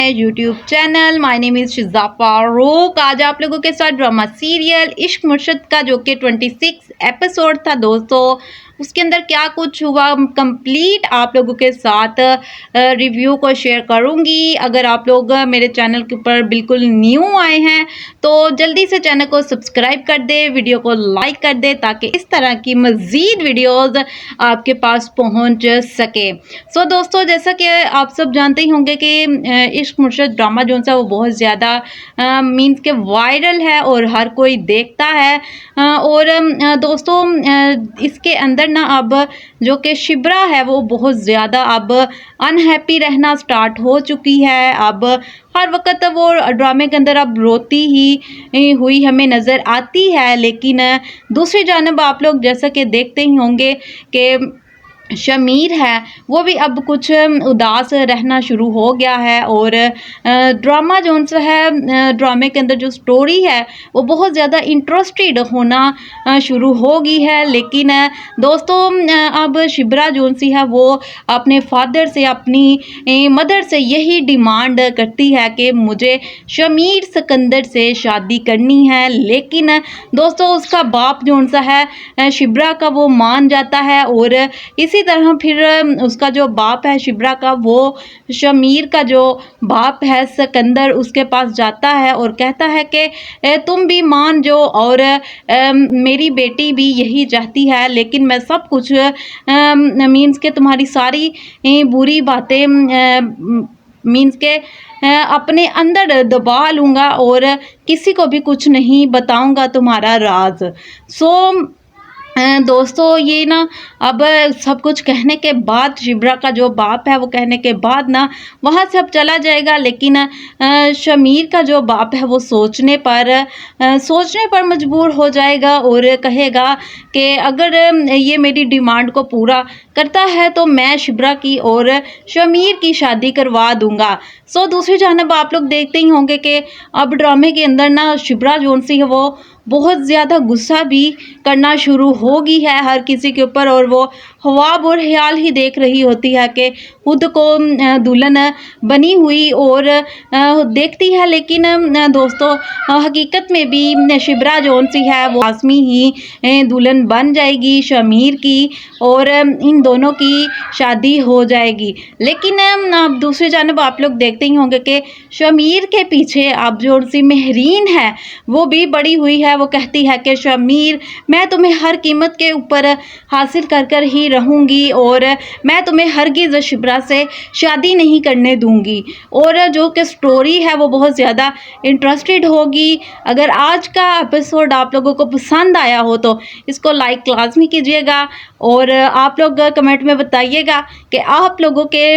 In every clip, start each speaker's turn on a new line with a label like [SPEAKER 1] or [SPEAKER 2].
[SPEAKER 1] YouTube channel my name is Shiza Farooq. आज आप लोगों के साथ ड्रामा सीरियल इश्क मुर्शद का जो कि 26 एपिसोड था दोस्तों, उसके अंदर क्या कुछ हुआ कंप्लीट आप लोगों के साथ रिव्यू को शेयर करूंगी। अगर आप लोग मेरे चैनल के ऊपर बिल्कुल न्यू आए हैं तो जल्दी से चैनल को सब्सक्राइब कर दे, वीडियो को लाइक कर दे ताकि इस तरह की मज़ीद वीडियोस आपके पास पहुंच सके। सो दोस्तों, जैसा कि आप सब जानते ही होंगे कि इश्क मुर्शद ड्रामा जो सा वो बहुत ज़्यादा मीन्स के वायरल है और हर कोई देखता है। और दोस्तों इसके अंदर ना अब जो कि शिब्रा है वो बहुत ज़्यादा अब अनहैप्पी रहना स्टार्ट हो चुकी है। अब हर वक्त वो ड्रामे के अंदर अब रोती ही हुई हमें नज़र आती है, लेकिन दूसरी जानब आप लोग जैसा कि देखते ही होंगे कि शमीर है वो भी अब कुछ उदास रहना शुरू हो गया है। और ड्रामा जो सा है, ड्रामे के अंदर जो स्टोरी है वो बहुत ज़्यादा इंटरेस्टेड होना शुरू हो गई है। लेकिन दोस्तों अब शिब्रा जो सी है वो अपने फादर से, अपनी मदर से यही डिमांड करती है कि मुझे शमीर सिकंदर से शादी करनी है। लेकिन दोस्तों उसका बाप जो सा है शिब्रा का वो मान जाता है और इसी तरह फिर उसका जो बाप है शिब्रा का, वो शमीर का जो बाप है सिकंदर उसके पास जाता है और कहता है कि तुम भी मान जाओ और मेरी बेटी भी यही चाहती है, लेकिन मैं सब कुछ मीन्स के तुम्हारी सारी बुरी बातें मीन्स के अपने अंदर दबा लूँगा और किसी को भी कुछ नहीं बताऊँगा तुम्हारा राज। दोस्तों ये ना अब सब कुछ कहने के बाद शिब्रा का जो बाप है वो कहने के बाद ना वहाँ से अब चला जाएगा। लेकिन शमीर का जो बाप है वो सोचने पर मजबूर हो जाएगा और कहेगा कि अगर ये मेरी डिमांड को पूरा करता है तो मैं शिब्रा की और शमीर की शादी करवा दूंगा। दूसरी जानब आप लोग देखते ही होंगे कि अब ड्रामे के अंदर ना शिब्रा जोन सी है वो बहुत ज़्यादा गुस्सा भी करना शुरू हो गई है हर किसी के ऊपर, और वो ख्वाब और ख्याल ही देख रही होती है कि खुद को दुल्हन बनी हुई और देखती है। लेकिन दोस्तों हकीकत में भी शिब्रा जोन सी है वो आसमी ही दुल्हन बन जाएगी शमीर की और इन दोनों की शादी हो जाएगी। लेकिन अब दूसरी जानब आप लोग देखते ही होंगे कि शमीर के पीछे अब जो सी मेहरीन है वो भी बड़ी हुई है। वो कहती है कि शमीर, मैं तुम्हें हर कीमत के ऊपर हासिल कर कर ही रहूँगी और मैं तुम्हें हरगिज़ शिब्रा से शादी नहीं करने दूँगी। और जो कि स्टोरी है वो बहुत ज़्यादा इंटरेस्टेड होगी। अगर आज का एपिसोड आप लोगों को पसंद आया हो तो इसको लाइक लाजमी कीजिएगा और आप लोग कमेंट में बताइएगा कि आप लोगों के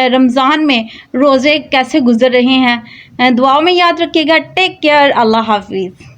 [SPEAKER 1] रमज़ान में रोज़े कैसे गुजर रहे हैं। दुआओं में याद रखिएगा। Take care. अल्लाह हाफिज़।